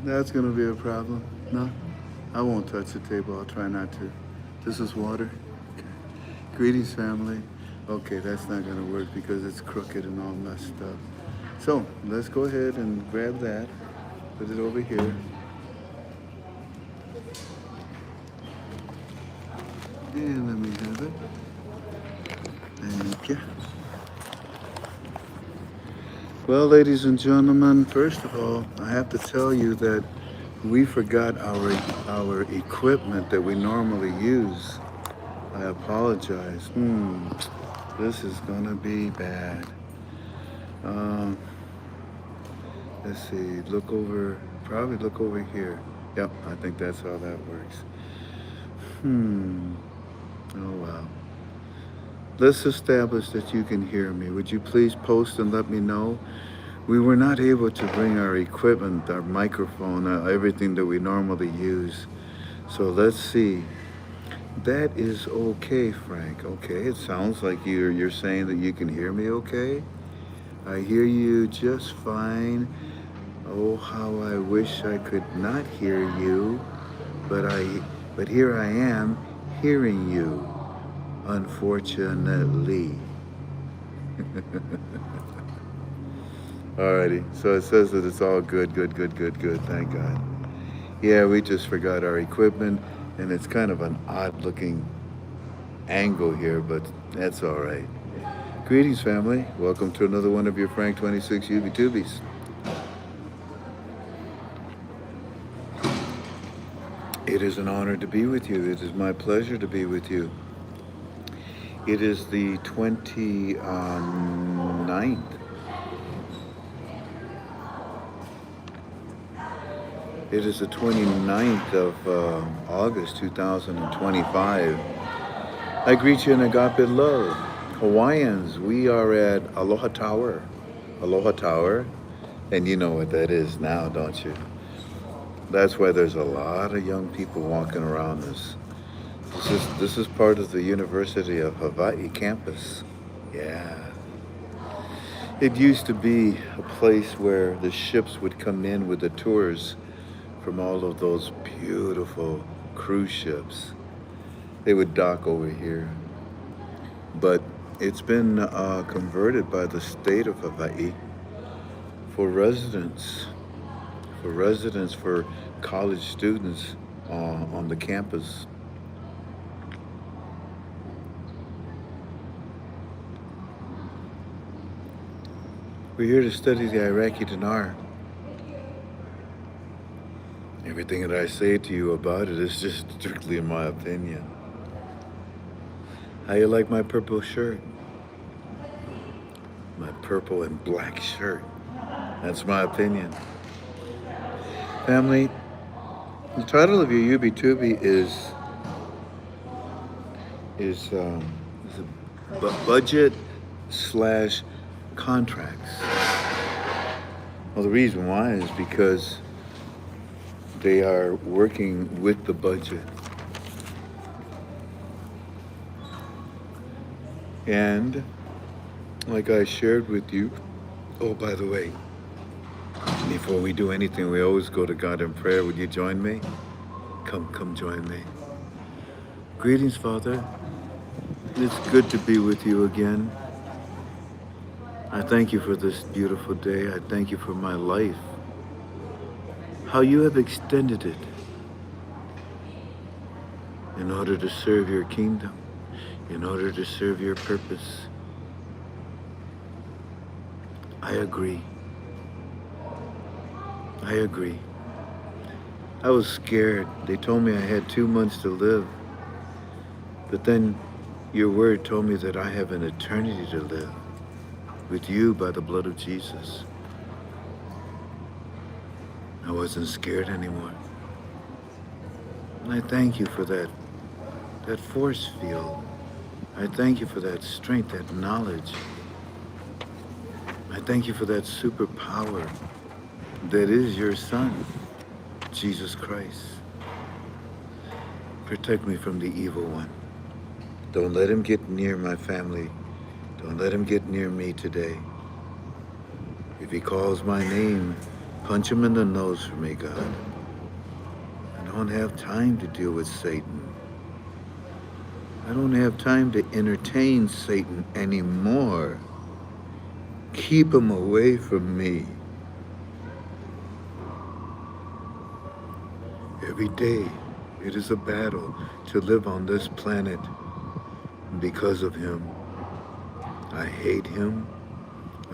That's gonna be a problem. No, I won't touch the table. I'll try not to. This is water. Okay. Greetings, family. Okay, that's not gonna work because it's crooked and all messed up. So let's go ahead and grab that. Put it over here. And let me have it. Thank you. Well, ladies and gentlemen, first of all, I have to tell you that we forgot our equipment that we normally use. I apologize. This is gonna be bad. Um, let's see. Probably look over here. Yep, I think that's how that works. Oh well. Let's establish that you can hear me. Would you please post and let me know? We were not able to bring our equipment, our microphone, everything that we normally use. So let's see. That is okay, Frank. Okay, it sounds like you're saying that you can hear me okay. I hear you just fine. Oh, how I wish I could not hear you, but here I am hearing you, unfortunately. Alrighty, so it says that it's all good, good, good, good, good, thank God. Yeah, we just forgot our equipment, and it's kind of an odd looking angle here, but that's all right. Greetings, family. Welcome to another one of your Frank26 UB2Bs. It is an honor to be with you. It is my pleasure to be with you. It is the 29th. It is the 29th of August 2025. I greet you in agape love. Hawaiians, we are at Aloha Tower. Aloha Tower. And you know what that is now, don't you? That's why there's a lot of young people walking around this. This is part of the University of Hawaii campus. Yeah. It used to be a place where the ships would come in with the tours from all of those beautiful cruise ships. They would dock over here. But it's been converted by the state of Hawaii for residents, for college students on the campus. We're here to study the Iraqi dinar. Everything that I say to you about it is just strictly in my opinion. How you like my purple shirt? My purple and black shirt. That's my opinion. Family, the title of your UB2B is budget slash contracts. Well, the reason why is because they are working with the budget. And like I shared with you, oh, by the way, before we do anything, we always go to God in prayer. Would you join me? Come join me. Greetings, Father. It's good to be with you again. I thank you for this beautiful day. I thank you for my life. How you have extended it in order to serve your kingdom, in order to serve your purpose. I agree. I agree. I was scared. They told me I had 2 months to live. But then your word told me that I have an eternity to live with you by the blood of Jesus. I wasn't scared anymore. And I thank you for that force field. I thank you for that strength, that knowledge. I thank you for that superpower that is your Son, Jesus Christ. Protect me from the evil one. Don't let him get near my family. Don't let him get near me today. If he calls my name, Punch him in the nose for me, God. I don't have time to deal with Satan. I don't have time to entertain Satan anymore. Keep him away from me. Every day, it is a battle to live on this planet because of him. I hate him.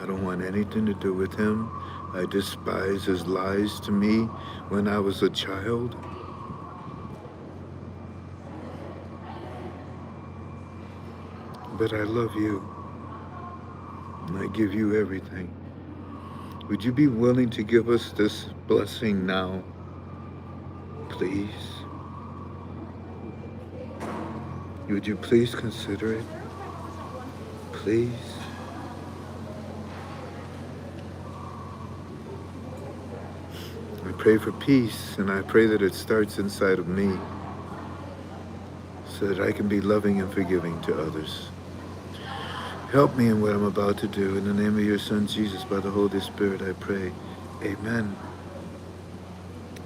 I don't want anything to do with him. I despise his lies to me when I was a child. But I love you, and I give you everything. Would you be willing to give us this blessing now, please? Would you please consider it? Please? I pray for peace, and I pray that it starts inside of me so that I can be loving and forgiving to others. Help me in what I'm about to do. In the name of your Son, Jesus, by the Holy Spirit, I pray. Amen.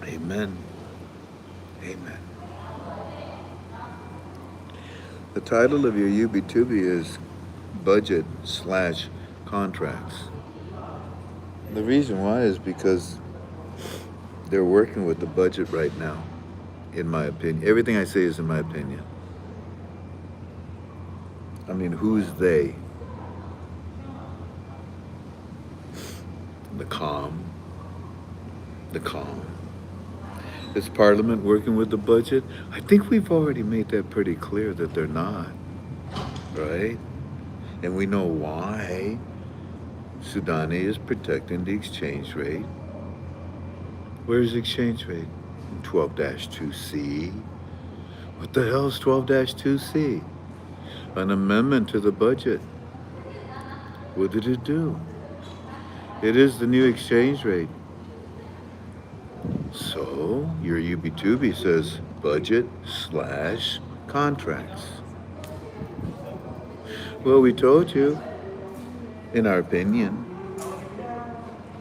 Amen. Amen. The title of your UB2B is Budget/Contracts. The reason why is because they're working with the budget right now, in my opinion. Everything I say is in my opinion. I mean, who's they? The calm. Is Parliament working with the budget? I think we've already made that pretty clear that they're not, right? And we know why. Sudani is protecting the exchange rate. Where's the exchange rate? 12-2C. What the hell is 12-2C? An amendment to the budget. What did it do? It is the new exchange rate. So, your UB2B says budget/contracts. Well, we told you, in our opinion,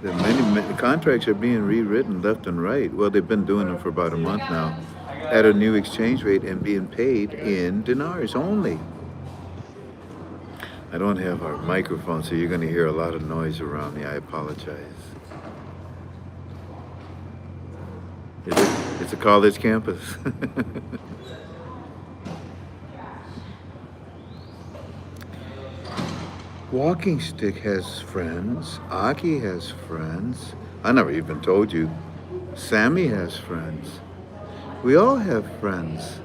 that many contracts are being rewritten left and right. Well, they've been doing them for about a month now, at a new exchange rate and being paid in dinars only. I don't have our microphone, so you're going to hear a lot of noise around me. I apologize. It's a college campus. Walking Stick has friends. Aki has friends. I never even told you. Sammy has friends. We all have friends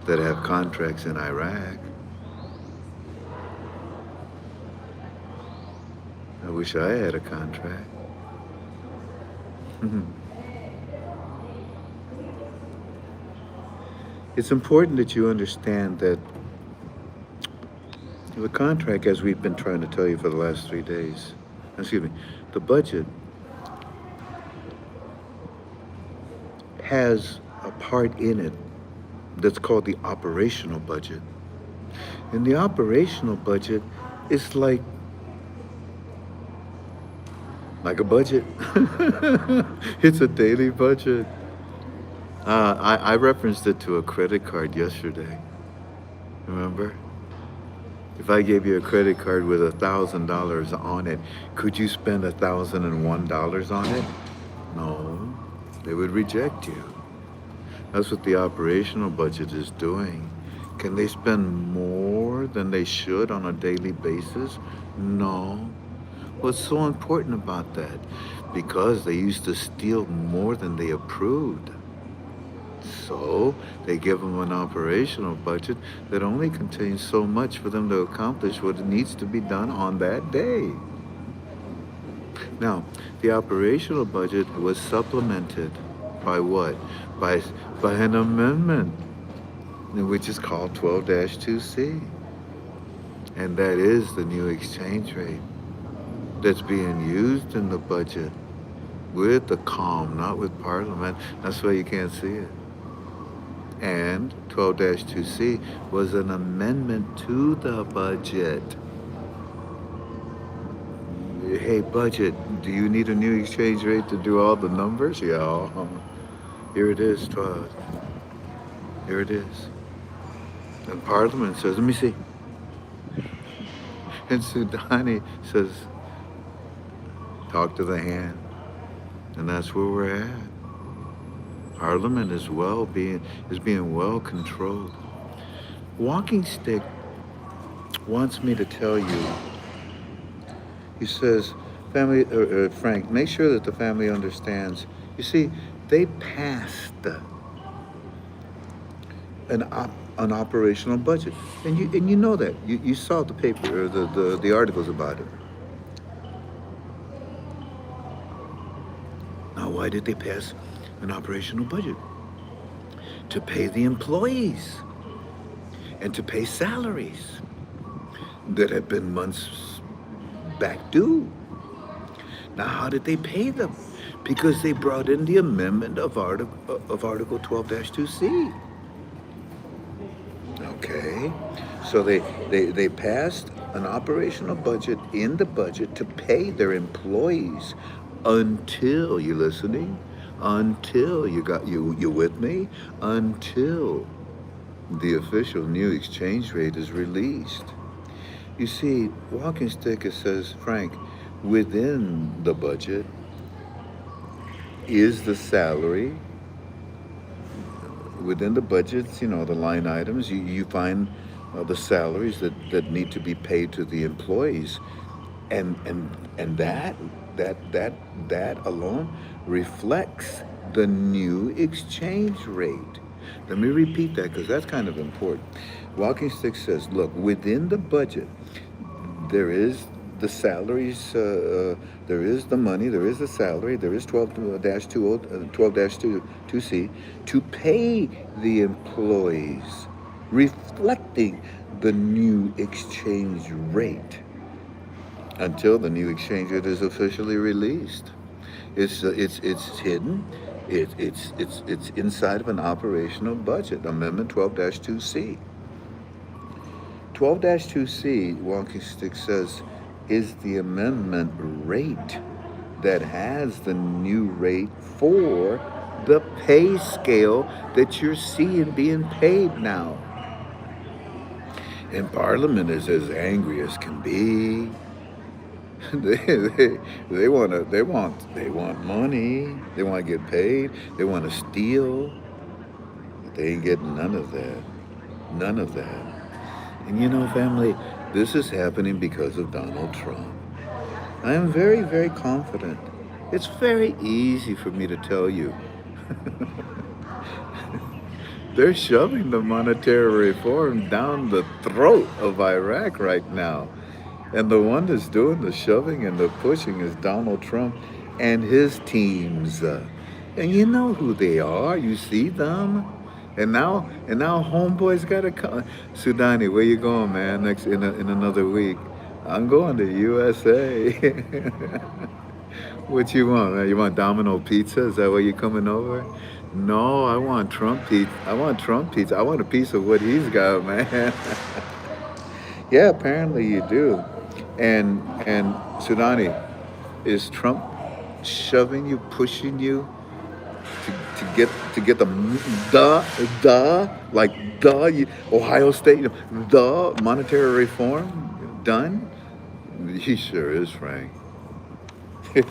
that have contracts in Iraq. I wish I had a contract. It's important that you understand that the contract, as we've been trying to tell you for the last 3 days, the budget has a part in it that's called the operational budget. And the operational budget is like a budget. It's a daily budget. I referenced it to a credit card yesterday. Remember? If I gave you a credit card with $1,000 on it, could you spend $1,001 on it? No, they would reject you. That's what the operational budget is doing. Can they spend more than they should on a daily basis? No. What's so important about that? Because they used to steal more than they approved. So they give them an operational budget that only contains so much for them to accomplish what needs to be done on that day. Now, the operational budget was supplemented by what? By an amendment, which is called 12-2C. And that is the new exchange rate that's being used in the budget with the calm, not with Parliament. That's why you can't see it. And 12-2C was an amendment to the budget. Hey, budget, do you need a new exchange rate to do all the numbers? Yeah, here it is. Here it is. And Parliament says, let me see. And Sudani says, talk to the hand. And that's where we're at. Parliament is being well controlled. Walking Stick wants me to tell you, he says, family, Frank, make sure that the family understands. You see, they passed an operational budget, and you know that. You saw the paper or the articles about it. Now, why did they pass an operational budget? To pay the employees and to pay salaries that had been months back due. Now, how did they pay them? Because they brought in the amendment of Article 12-2C. Okay, so they passed an operational budget in the budget to pay their employees until, you listening? Until you with me? Until the official new exchange rate is released. You see, Walking Stick, it says, Frank, within the budget is the salary. Within the budgets, the line items, you find the salaries that need to be paid to the employees, and that alone reflects the new exchange rate. Let me repeat that because that's kind of important. Walking Stick says, look, within the budget, there is the salaries, there is the money, there is the salary, there is 12-2C to pay the employees, reflecting the new exchange rate until the new exchange rate is officially released. It's hidden. It's inside of an operational budget, Amendment 12-2C. 12-2C, Walking Stick says, is the amendment rate that has the new rate for the pay scale that you're seeing being paid now. And Parliament is as angry as can be. They want money. They want to get paid. They want to steal. But they ain't getting none of that. None of that. And family, this is happening because of Donald Trump. I am very, very confident. It's very easy for me to tell you. They're shoving the monetary reform down the throat of Iraq right now. And the one that's doing the shoving and the pushing is Donald Trump and his teams. And you know who they are. You see them. And now homeboy's got to come. Sudani, where you going, man? In another week. I'm going to USA. What you want, man? You want Domino Pizza? Is that why you're coming over? No, I want Trump pizza. I want Trump pizza. I want a piece of what he's got, man. Yeah, apparently you do. And Sudani, is Trump shoving you, pushing you to get the Ohio State, the monetary reform done? He sure is, Frank. He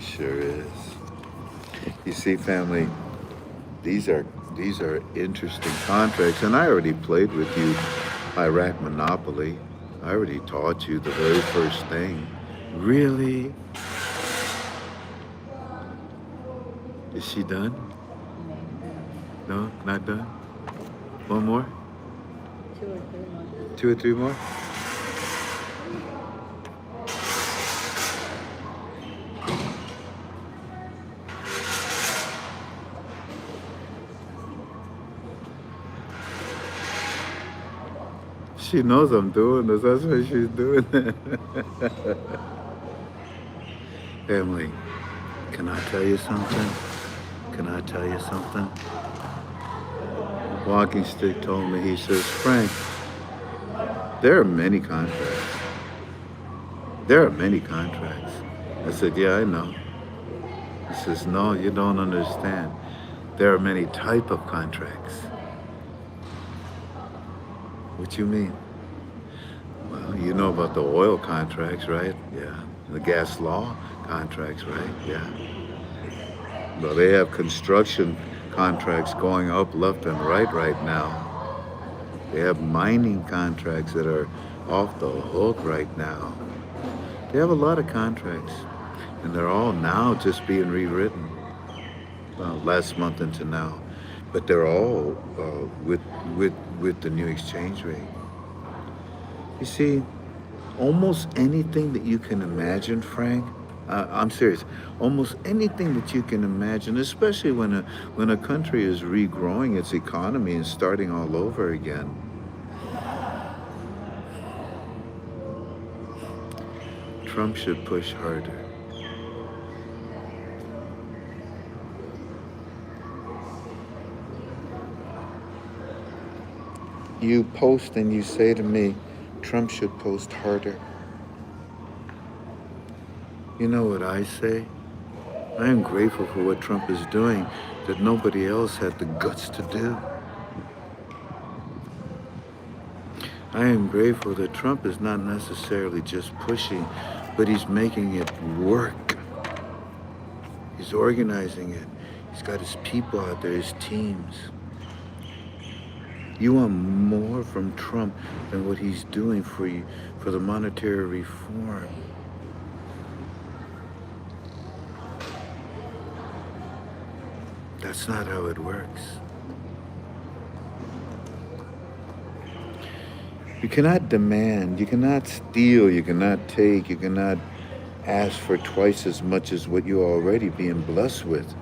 sure is. You see, family, these are interesting contracts, and I already played with you Iraq Monopoly. I already taught you the very first thing. Really? Is she done? No, not done? One more? 2 or 3 more. 2 or 3 more? She knows I'm doing this. That's why she's doing it. Family, can I tell you something? Can I tell you something? Walking Stick told me, he says, Frank, there are many contracts There are many contracts. I said, yeah, I know. He says, no, you don't understand. There are many type of contracts. What you mean? Well, you know about the oil contracts, right? Yeah. The gas law contracts, right? Yeah. Well, they have construction contracts going up left and right now. They have mining contracts that are off the hook right now. They have a lot of contracts, and they're all now just being rewritten. Well, last month into now, but they're all with the new exchange rate. You see, almost anything that you can imagine, Frank. I'm serious. Almost anything that you can imagine, especially when a country is regrowing its economy and starting all over again. Trump should push harder. You post and you say to me, Trump should post harder. You know what I say? I am grateful for what Trump is doing that nobody else had the guts to do. I am grateful that Trump is not necessarily just pushing, but he's making it work. He's organizing it. He's got his people out there, his teams. You want more from Trump than what he's doing for you, for the monetary reform. That's not how it works. You cannot demand, you cannot steal, you cannot take, you cannot ask for twice as much as what you're already being blessed with.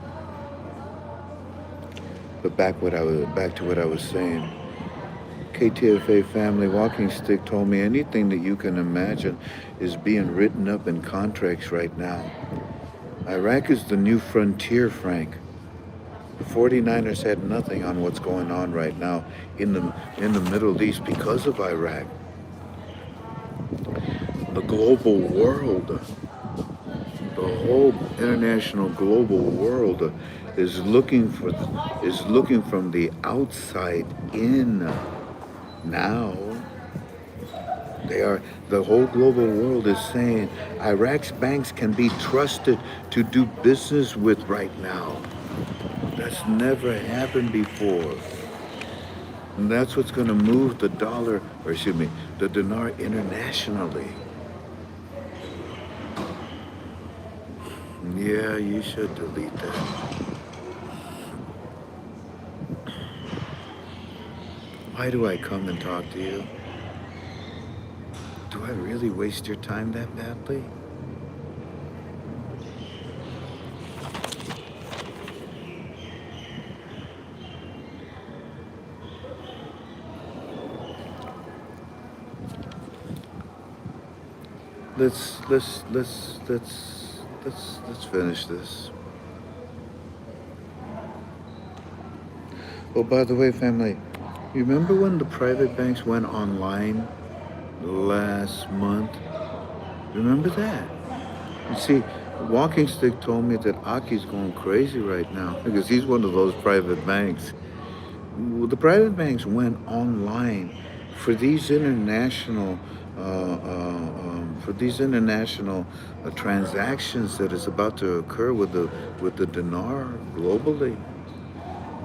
But back to what I was saying. KTFA Family Walking Stick told me anything that you can imagine is being written up in contracts right now. Iraq is the new frontier, Frank. The 49ers had nothing on what's going on right now in the Middle East because of Iraq. The global world, the whole international global world is looking from the outside in now. The whole global world is saying Iraq's banks can be trusted to do business with right now. That's never happened before. And that's what's going to move the dollar, or excuse me, the dinar internationally. Yeah, you should delete that. Why do I come and talk to you? Do I really waste your time that badly? Let's finish this. Oh, by the way, family, you remember when the private banks went online last month? Remember that? You see, Walking Stick told me that Aki's going crazy right now because he's one of those private banks. The private banks went online for these international transactions that is about to occur with the dinar globally.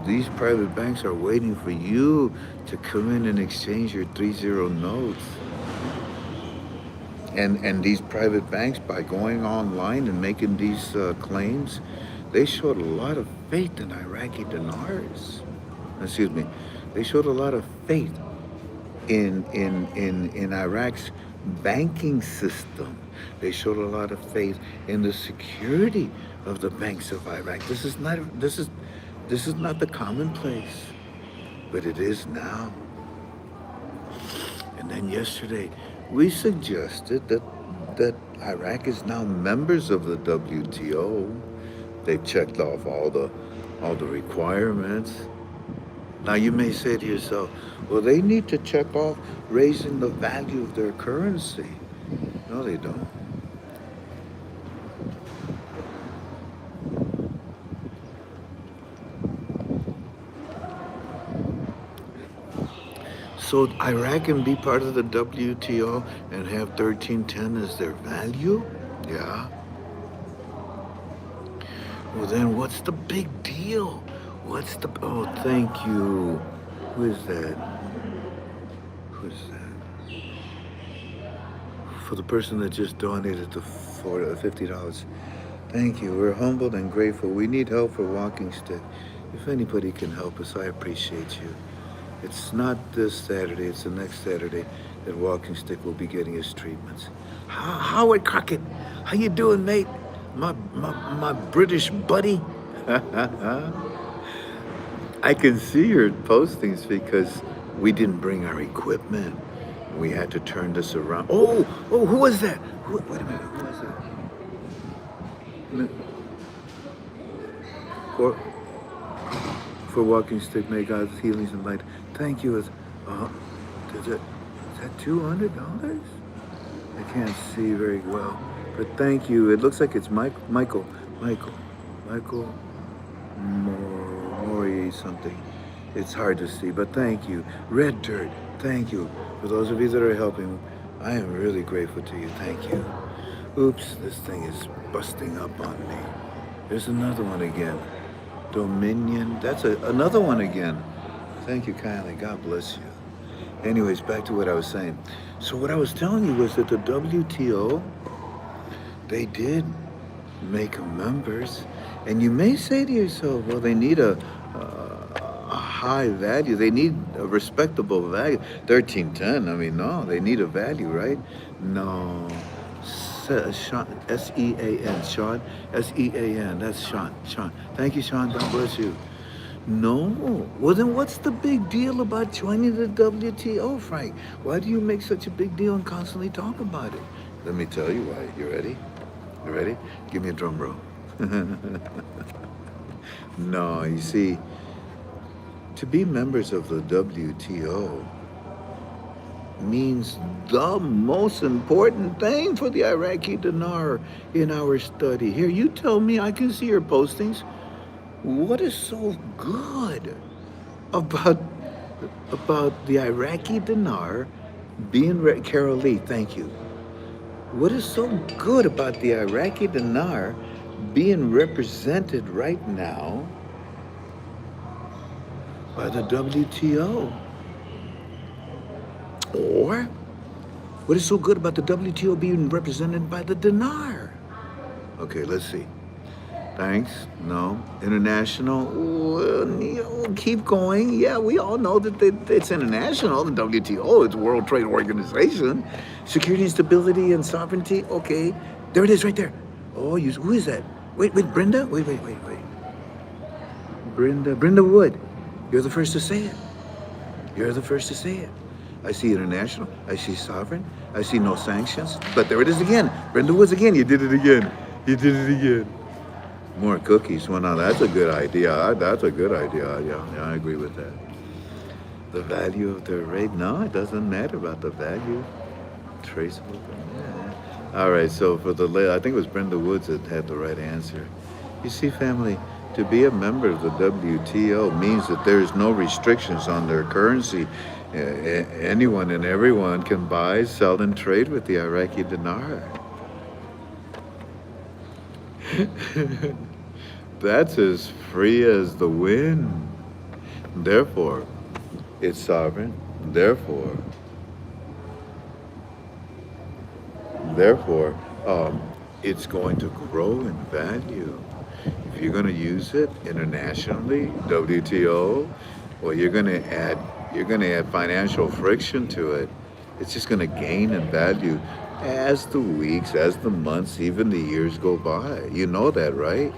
These private banks are waiting for you to come in and exchange your 30 notes. And these private banks, by going online and making these claims, they showed a lot of faith in Iraqi dinars. Excuse me. They showed a lot of faith in Iraq's banking system. They showed a lot of faith in the security of the banks of Iraq. This is not the commonplace, but it is now. And then yesterday, we suggested that Iraq is now members of the WTO. They've checked off all the requirements. Now you may say to yourself, well, they need to check off raising the value of their currency. No, they don't. So Iraq can be part of the WTO and have 1310 as their value? Yeah. Well, then what's the big deal? What's the... Oh, thank you. Who is that? Who is that? For the person that just donated the $50. Thank you. We're humbled and grateful. We need help for Walking Stick. If anybody can help us, I appreciate you. It's not this Saturday, it's the next Saturday that Walking Stick will be getting his treatments. Howard Crockett, how you doing, mate? My British buddy. I can see your postings because we didn't bring our equipment. We had to turn this around. Oh, who was that? Wait a minute, who was that? For Walking Stick, may God's healings and light. Thank you. Is that $200? I can't see very well, but thank you. It looks like it's Michael Mori something. It's hard to see, but thank you. Red Dirt, thank you. For those of you that are helping, I am really grateful to you. Thank you. Oops, this thing is busting up on me. There's another one again. Dominion, that's another one again. Thank you kindly, God bless you. Anyways, back to what I was saying. So what I was telling you was that the WTO, they did make them members. And you may say to yourself, well, they need a high value. They need a respectable value. 1310, I mean, no, they need a value, right? No. Sean, S-E-A-N, Sean, S-E-A-N, that's Sean. Thank you, Sean, God bless you. No. Well, then what's the big deal about joining the WTO, Frank? Why do you make such a big deal and constantly talk about it? Let me tell you why. You ready? You ready? Give me a drum roll. No, you see, to be members of the WTO means the most important thing for the Iraqi dinar in our study. Here, you tell me, I can see your postings. What is so good about the Iraqi dinar being Carol Lee, thank you. What is so good about the Iraqi dinar being represented right now by the WTO? Or what is so good about the WTO being represented by the dinar? Okay, let's see. Thanks. No. International. Keep going. Yeah, we all know that it's international. The WTO, it's World Trade Organization. Security, stability, and sovereignty. Okay. There it is right there. Oh, who is that? Wait, Brenda? Wait. Brenda Wood. You're the first to say it. You're the first to say it. I see international. I see sovereign. I see no sanctions. But there it is again. Brenda Woods again. You did it again. More cookies. Well, now that's a good idea. That's a good idea. Yeah, I agree with that. The value of the rate? No, it doesn't matter about the value. Traceable. Yeah. All right, so for I think it was Brenda Woods that had the right answer. You see, family, to be a member of the WTO means that there is no restrictions on their currency. Anyone and everyone can buy, sell, and trade with the Iraqi dinar. That's as free as the wind. Therefore, it's sovereign. Therefore, it's going to grow in value. If you're going to use it internationally, WTO, well, you're going to add financial friction to it. It's just going to gain in value as the weeks, as the months, even the years go by. You know that, right?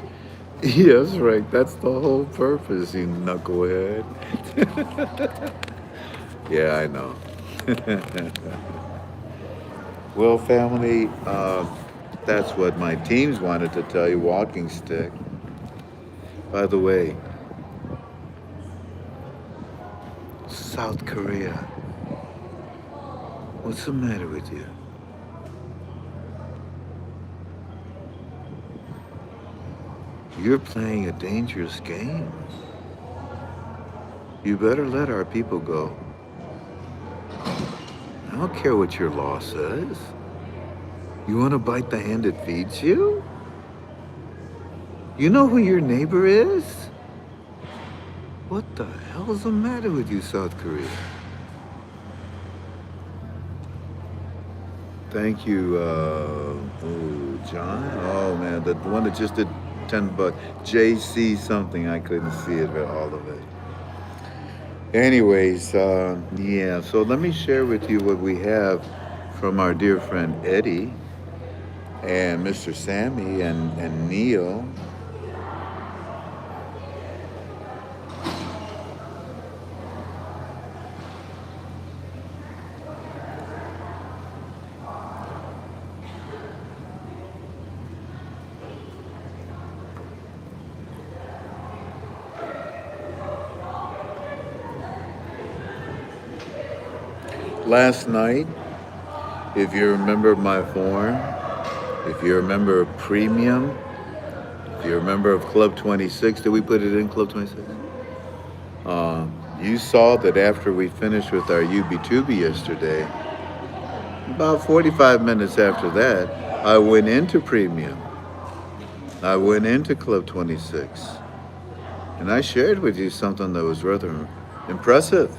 Yes, right. That's the whole purpose, you knucklehead. Yeah, I know. Well, family, that's what my teams wanted to tell you, Walking Stick. By the way, South Korea, what's the matter with you? You're playing a dangerous game. You better let our people go. I don't care what your law says. You want to bite the hand that feeds you? You know who your neighbor is? What the hell's the matter with you, South Korea? Thank you, John. Oh man, the one that just did $10. JC something. I couldn't see it, all of it. Anyways, yeah. So let me share with you what we have from our dear friend Eddie and Mr. Sammy and Neil. Last night, if you remember my form, if you're a member of Premium, if you're a member of Club 26, did we put it in Club 26? You saw that after we finished with our UB2B yesterday, about 45 minutes after that, I went into Premium. I went into Club 26. And I shared with you something that was rather impressive.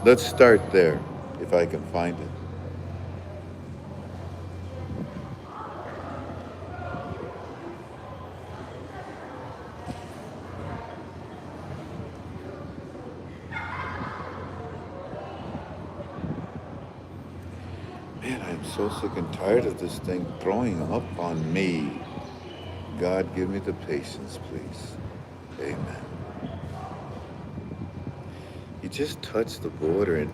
Let's start there, if I can find it. Man, I'm so sick and tired of this thing throwing up on me. God, give me the patience, please. Amen. You just touch the border and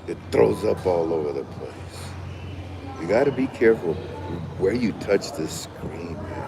it throws up all over the place. You got to be careful where you touch the screen, man.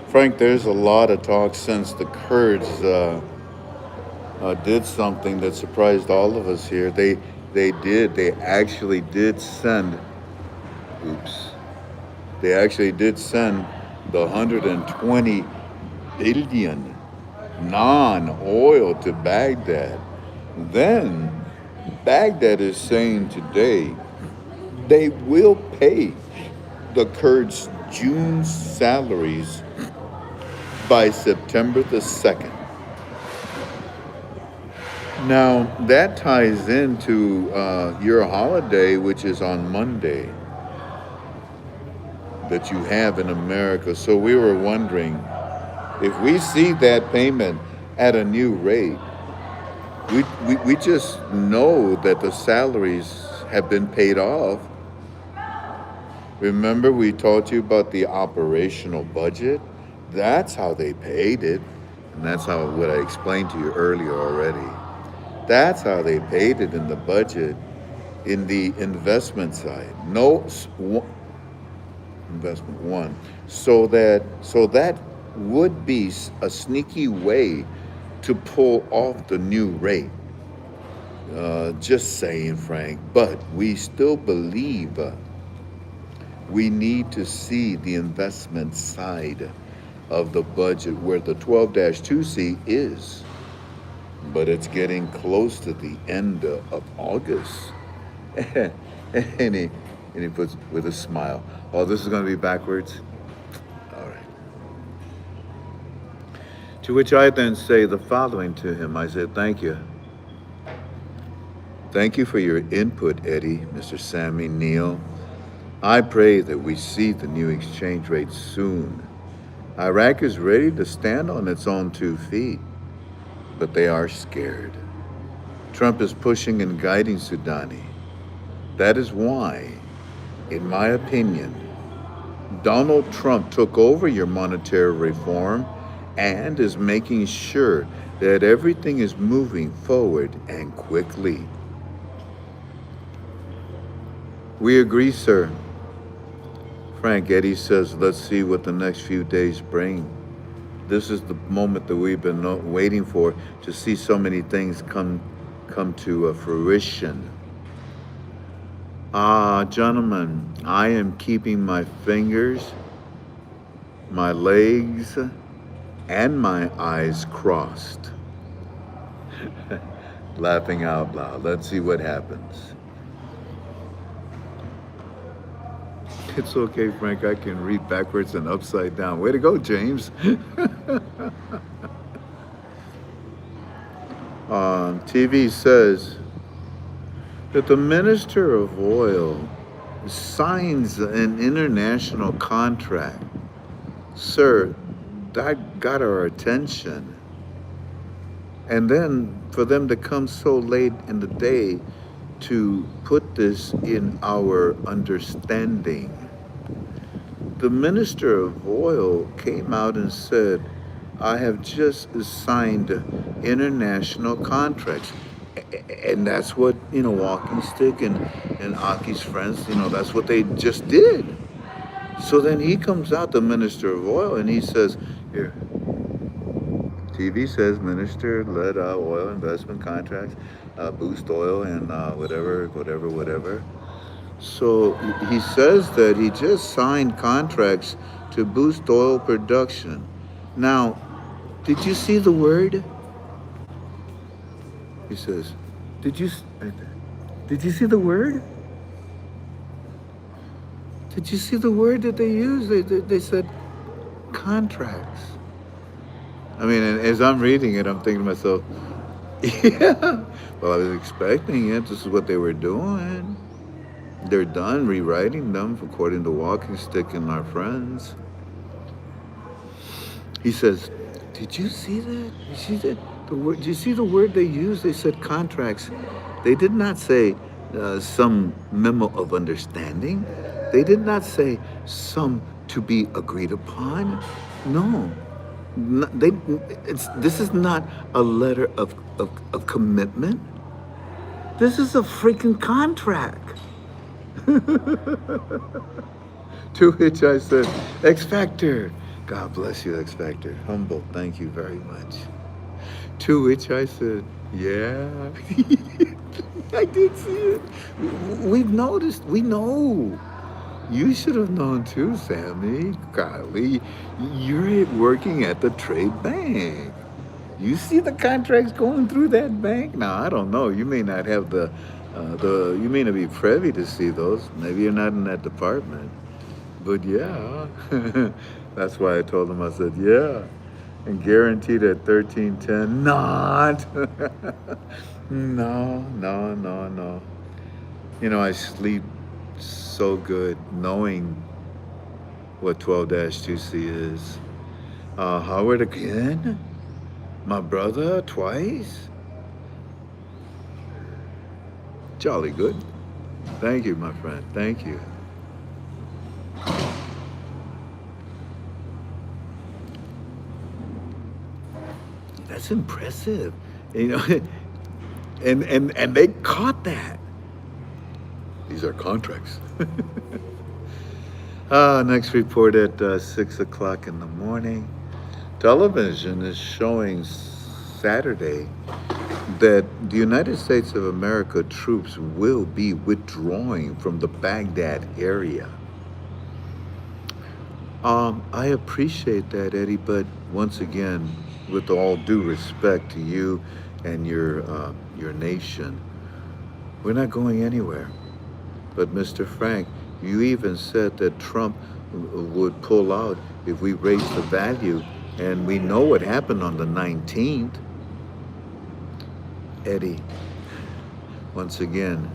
Frank, there's a lot of talk since the Kurds did something that surprised all of us here. They actually did send, they actually did send the 120 billion non-oil to Baghdad. Then Baghdad is saying today they will pay the Kurds' June salaries by September the 2nd. Now, that ties into your holiday, which is on Monday, that you have in America. So we were wondering, if we see that payment at a new rate, we just know that the salaries have been paid off. Remember we taught you about the operational budget? That's how they paid it. And that's how what I explained to you earlier already. That's how they paid it in the budget, in the investment side. No, investment one. So that would be a sneaky way to pull off the new rate. Just saying, Frank. But we still believe we need to see the investment side of the budget where the 12-2C is. But it's getting close to the end of August. and he puts with a smile, oh, this is going to be backwards? All right. To which I then say the following to him. I said, thank you. Thank you for your input, Eddie, Mr. Sammy, Neil. I pray that we see the new exchange rate soon. Iraq is ready to stand on its own 2 feet, but they are scared. Trump is pushing and guiding Sudani. That is why, in my opinion, Donald Trump took over your monetary reform and is making sure that everything is moving forward and quickly. We agree, sir. Frank, Eddie says, let's see what the next few days bring. This is the moment that we've been waiting for, to see so many things come to fruition. Ah, gentlemen, I am keeping my fingers, my legs, and my eyes crossed. Laughing out loud. Let's see what happens. It's okay, Frank. I can read backwards and upside down. Way to go, James. TV says that the Minister of Oil signs an international contract. Sir, that got our attention. And then for them to come so late in the day to put this in our understanding. The Minister of Oil came out and said, I have just signed international contracts. And that's what, Walking Stick and Aki's friends, that's what they just did. So then he comes out, the Minister of Oil, and he says, here, TV says Minister led oil investment contracts, boost oil and whatever. So he says that he just signed contracts to boost oil production. Now, did you see the word? He says, did you see the word? Did you see the word that they used? They said contracts. I mean, and as I'm reading it, I'm thinking to myself, yeah, well, I was expecting it. This is what they were doing. They're done rewriting them according to Walking Stick and our friends. He says, did you see that? You see that? The word? Did you see the word they used? They said contracts. They did not say some memo of understanding. They did not say some to be agreed upon. No. This is not a letter of commitment. This is a freaking contract. To which I said, X Factor. God bless you, X Factor. Humble, thank you very much. To which I said, yeah. I did see it. We've noticed. We know. You should have known too, Sammy. Golly, you're working at the trade bank. You see the contracts going through that bank? Now, I don't know. You may not have you may not be privy to see those. Maybe you're not in that department. But yeah, that's why I told him, I said, yeah. And guaranteed at 1310, not. No. I sleep so good knowing what 12-2C is. Howard again? My brother twice? Jolly good. Thank you, my friend. Thank you. That's impressive. And they caught that. These are contracts. Next report at 6 o'clock in the morning. Television is showing Saturday that the United States of America troops will be withdrawing from the Baghdad area. I appreciate that, Eddie, but once again, with all due respect to you and your nation, we're not going anywhere. But Mr. Frank, you even said that Trump would pull out if we raise the value, and we know what happened on the 19th. Eddie, once again,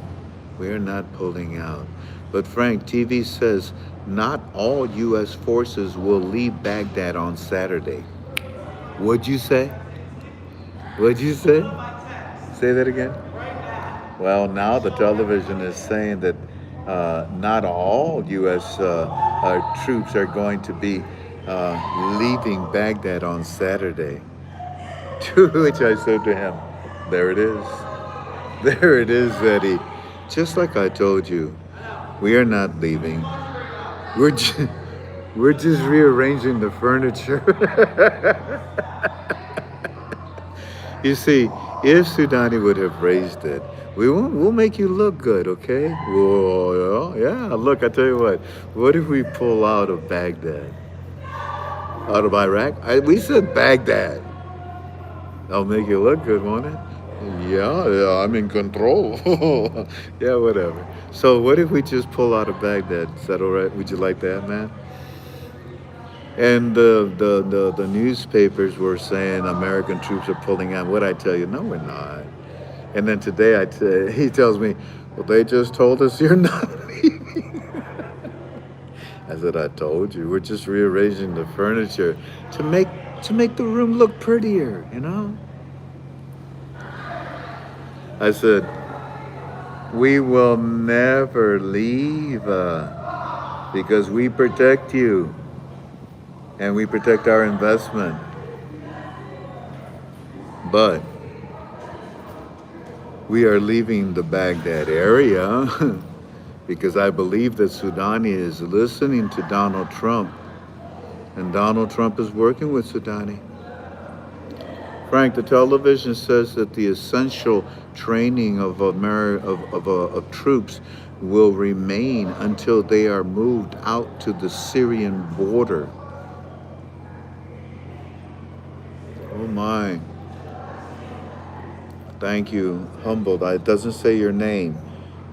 we're not pulling out. But Frank, TV says not all U.S. forces will leave Baghdad on Saturday. What'd you say? What'd you say? Say that again? Well, now the television is saying that not all U.S. troops are going to be leaving Baghdad on Saturday. To which I said to him, there it is. There it is, Eddie. Just like I told you, we are not leaving. We're just, we're just rearranging the furniture. You see, if Sudani would have raised it, we'll make you look good, okay? Whoa, yeah. Look, I tell you what if we pull out of Baghdad? Out of Iraq? We said Baghdad. That'll make you look good, won't it? Yeah, I'm in control. Yeah, whatever. So what if we just pull out of Baghdad? Is that all right? Would you like that, man? And the newspapers were saying American troops are pulling out. What I tell you? No, we're not. And then today he tells me, well, they just told us you're not leaving. I said, I told you. We're just rearranging the furniture to make the room look prettier, you know? I said, we will never leave because we protect you and we protect our investment. But we are leaving the Baghdad area because I believe that Sudani is listening to Donald Trump, and Donald Trump is working with Sudani. Frank, the television says that the essential training of troops will remain until they are moved out to the Syrian border. Oh my. Thank you. Humbled. It doesn't say your name,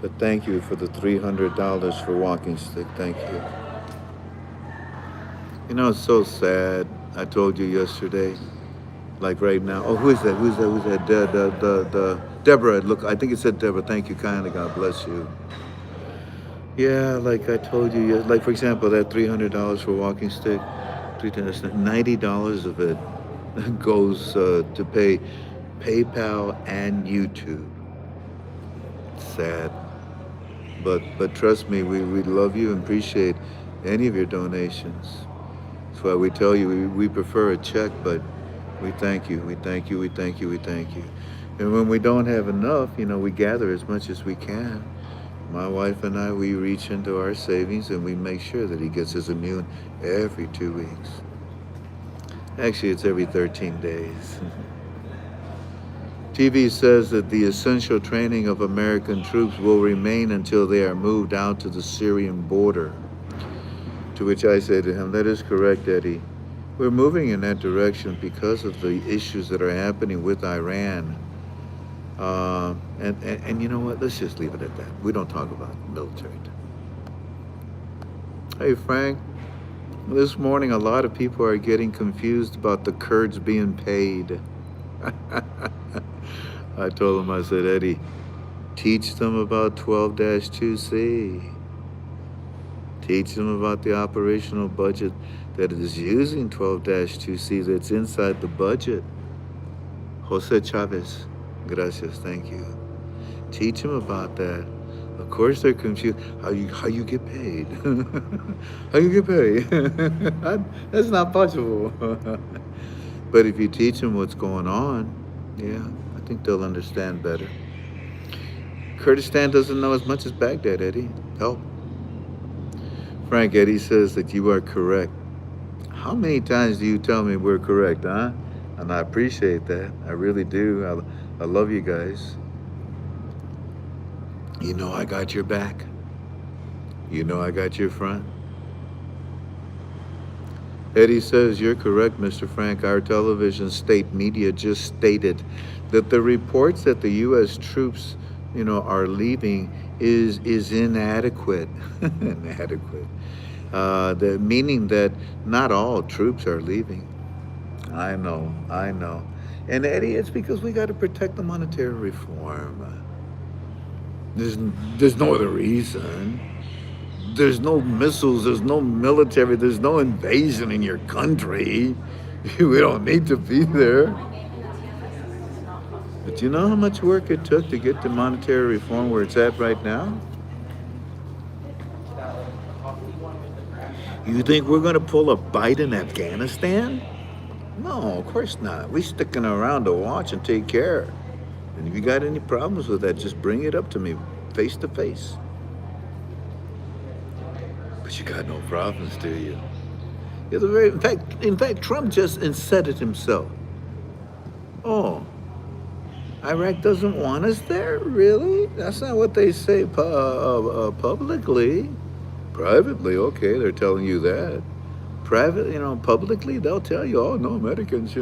but thank you for the $300 for walking stick. Thank you. You know, it's so sad. I told you yesterday, like right now. Oh, who is that? Who's that? The Deborah. Look, I think it said Deborah. Thank you kindly. God bless you. Yeah, like I told you, like for example, that $300 for walking stick, $90 of it goes to pay PayPal and YouTube. Sad. But trust me, we love you and appreciate any of your donations. That's why we tell you we prefer a check, but we thank you, we thank you, we thank you, we thank you. And when we don't have enough, you know, we gather as much as we can. My wife and I, we reach into our savings and we make sure that he gets his immune every 2 weeks. Actually, it's every 13 days. TV says that the essential training of American troops will remain until they are moved out to the Syrian border. To which I say to him, that is correct, Eddie. We're moving in that direction because of the issues that are happening with Iran. And you know what? Let's just leave it at that. We don't talk about military. Hey, Frank. This morning, a lot of people are getting confused about the Kurds being paid. I told him, I said, Eddie, teach them about 12-2C. Teach them about the operational budget that is using 12-2C that's inside the budget. Jose Chavez, gracias, thank you. Teach them about that. Of course they're confused. How you get paid? How you get paid? That's not possible. But if you teach them what's going on, yeah, I think they'll understand better. Kurdistan doesn't know as much as Baghdad, Eddie. Help. Frank, Eddie says that you are correct. How many times do you tell me we're correct, huh? And I appreciate that. I really do. I love you guys. You know I got your back. You know I got your front. Eddie says, you're correct, Mr. Frank. Our television state media just stated that the reports that the U.S. troops, are leaving is inadequate. Inadequate. Meaning that not all troops are leaving. I know. And Eddie, it's because we got to protect the monetary reform. There's no other reason. There's no missiles, there's no military, there's no invasion in your country. We don't need to be there. But you know how much work it took to get the monetary reform where it's at right now? You think we're going to pull a Biden in Afghanistan? No, of course not. We're sticking around to watch and take care. And if you got any problems with that, just bring it up to me face to face. But you got no problems, do you? You're the very, in fact, Trump just said it himself. Oh, Iraq doesn't want us there? Really? That's not what they say publicly. Privately, okay, they're telling you that. Private, publicly, they'll tell you, oh, no, Americans.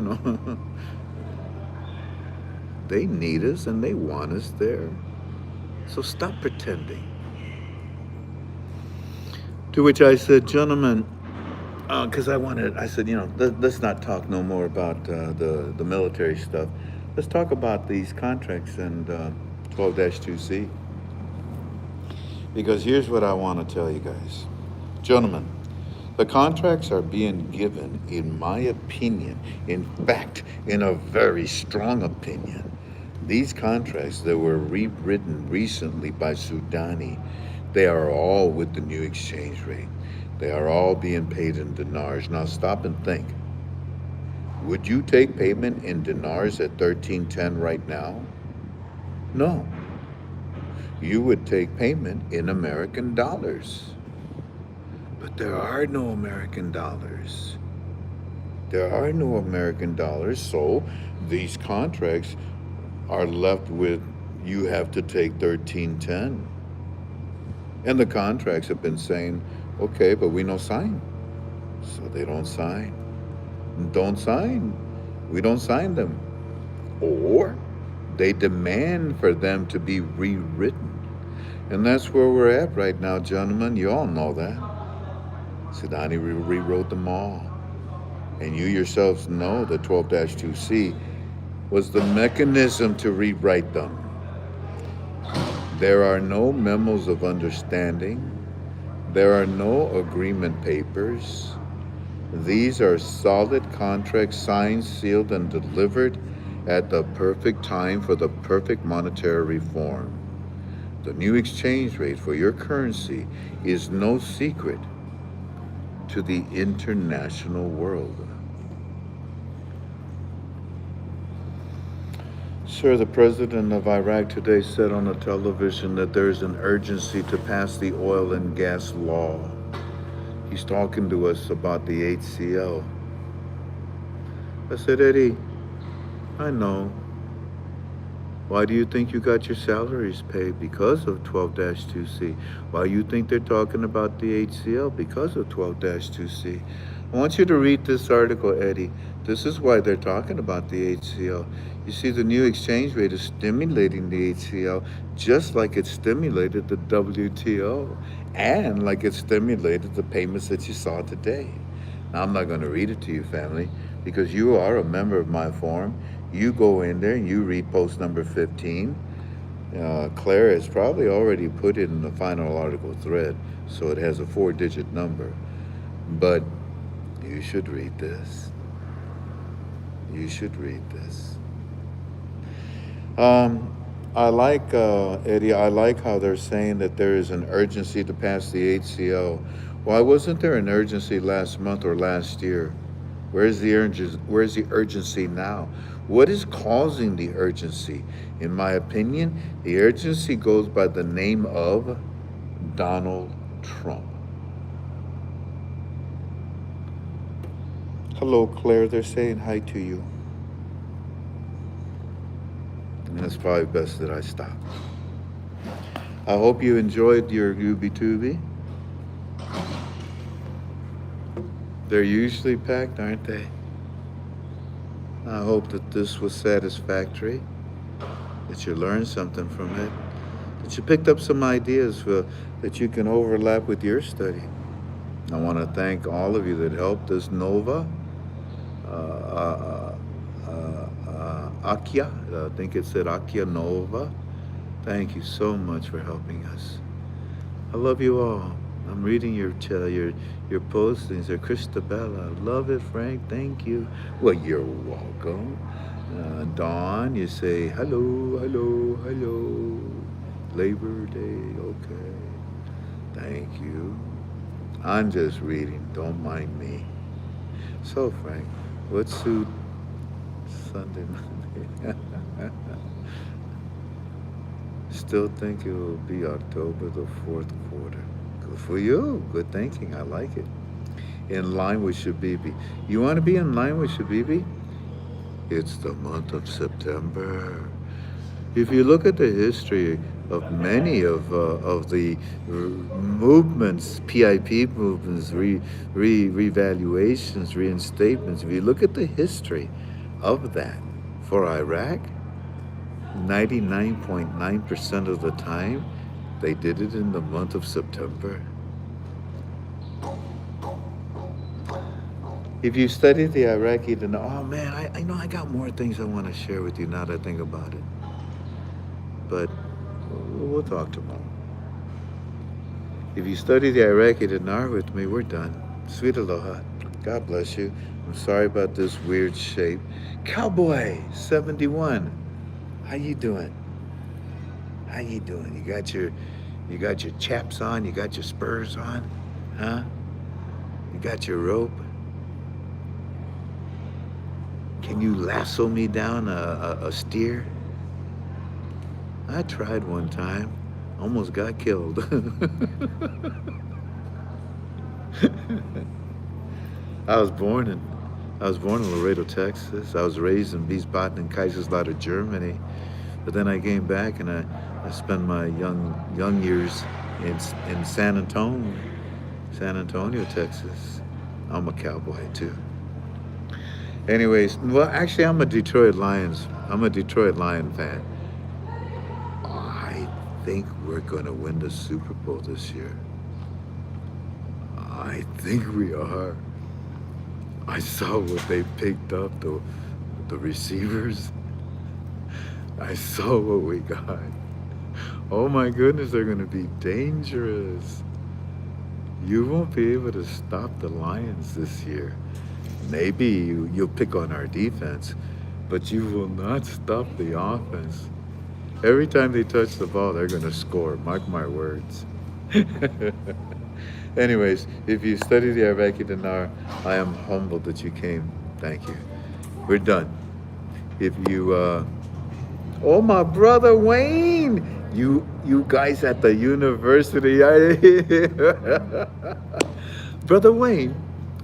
They need us and they want us there. So stop pretending. To which I said, gentlemen, because I said, let's not talk no more about the military stuff. Let's talk about these contracts and 12-2C. Because here's what I want to tell you guys. Gentlemen, the contracts are being given, in my opinion, in fact, in a very strong opinion. These contracts that were rewritten recently by Sudani, they are all with the new exchange rate. They are all being paid in dinars. Now stop and think. Would you take payment in dinars at 1310 right now? No. You would take payment in American dollars. But there are no American dollars. There are no American dollars, so these contracts are left with, you have to take 1310. And the contracts have been saying, okay, but we no sign. So they don't sign. Don't sign. We don't sign them. Or they demand for them to be rewritten. And that's where we're at right now, gentlemen. You all know that. Sudani rewrote them all. And you yourselves know that 12-2C was the mechanism to rewrite them. There are no memos of understanding. There are no agreement papers. These are solid contracts signed, sealed, and delivered at the perfect time for the perfect monetary reform. The new exchange rate for your currency is no secret to the international world. Sir, the president of Iraq today said on the television that there is an urgency to pass the oil and gas law. He's talking to us about the HCL. I said, Eddie, I know. Why do you think you got your salaries paid? Because of 12-2C. Why do you think they're talking about the HCL? Because of 12-2C. I want you to read this article, Eddie. This is why they're talking about the HCL. You see, the new exchange rate is stimulating the HCL just like it stimulated the WTO and like it stimulated the payments that you saw today. Now, I'm not going to read it to you, family, because you are a member of my forum. You go in there and you read post number 15. Claire has probably already put it in the final article thread, so it has a 4-digit number. But you should read this. You should read this. I like, Eddie, I like how they're saying that there is an urgency to pass the HCO. Why wasn't there an urgency last month or last year? Where's the urgency now? What is causing the urgency? In my opinion, the urgency goes by the name of Donald Trump. Hello, Claire. They're saying hi to you. And it's probably best that I stop. I hope you enjoyed your Yubi-Tubi. They're usually packed, aren't they? I hope that this was satisfactory, that you learned something from it, that you picked up some ideas that you can overlap with your study. I want to thank all of you that helped us. Nova, Akia, I think it said Akia Nova. Thank you so much for helping us. I love you all. I'm reading your postings. Christabella, love it, Frank. Thank you. Well, you're welcome. Dawn, you say hello, hello, hello. Labor Day, okay. Thank you. I'm just reading. Don't mind me. So, Frank, what's suit Sunday, Monday? Still think it will be October the 4th quarter. For you. Good thinking. I like it. In line with Shabibi. You want to be in line with Shabibi? It's the month of September. If you look at the history of many of the movements, PIP movements, revaluations, reinstatements, if you look at the history of that for Iraq, 99.9% of the time, they did it in the month of September. If you study the Iraqi, then, oh man, I know I got more things I want to share with you now that I think about it. But we'll talk tomorrow. If you study the Iraqi dinar with me, we're done. Sweet aloha. God bless you. I'm sorry about this weird shape. Cowboy 71. How you doing? How you doing? You got your chaps on, you got your spurs on, huh? You got your rope. Can you lasso me down a steer? I tried one time. Almost got killed. I was born in Laredo, Texas. I was raised in Wiesbaden and Kaiserslautern, Germany. But then I came back and I spent my young years in San Antonio, Texas. I'm a cowboy too. Anyways, well, actually, I'm a Detroit Lion fan. I think we're going to win the Super Bowl this year. I think we are. I saw what they picked up, the receivers. I saw what we got. Oh my goodness, they're going to be dangerous. You won't be able to stop the Lions this year. Maybe you'll pick on our defense, but you will not stop the offense. Every time they touch the ball, they're going to score. Mark my words. Anyways, if you study the Iraqi dinar, I am humbled that you came. Thank you. We're done. If you, oh, my brother Wayne, you guys at the university. Brother Wayne,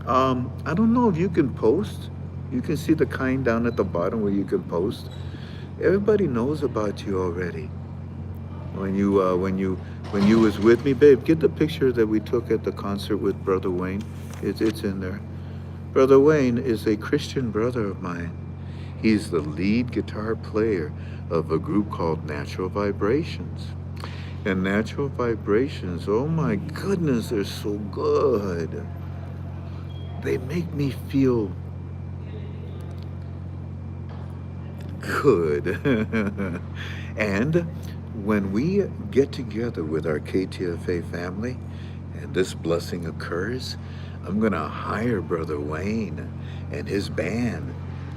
I don't know if you can post. You can see the kind down at the bottom where you can post. Everybody knows about you already. When you was with me, babe, get the picture that we took at the concert with Brother Wayne. It's in there. Brother Wayne is a Christian brother of mine. He's the lead guitar player of a group called Natural Vibrations. And Natural Vibrations, oh my goodness, they're so good. They make me feel good. And when we get together with our KTFA family and this blessing occurs, I'm going to hire Brother Wayne and his band,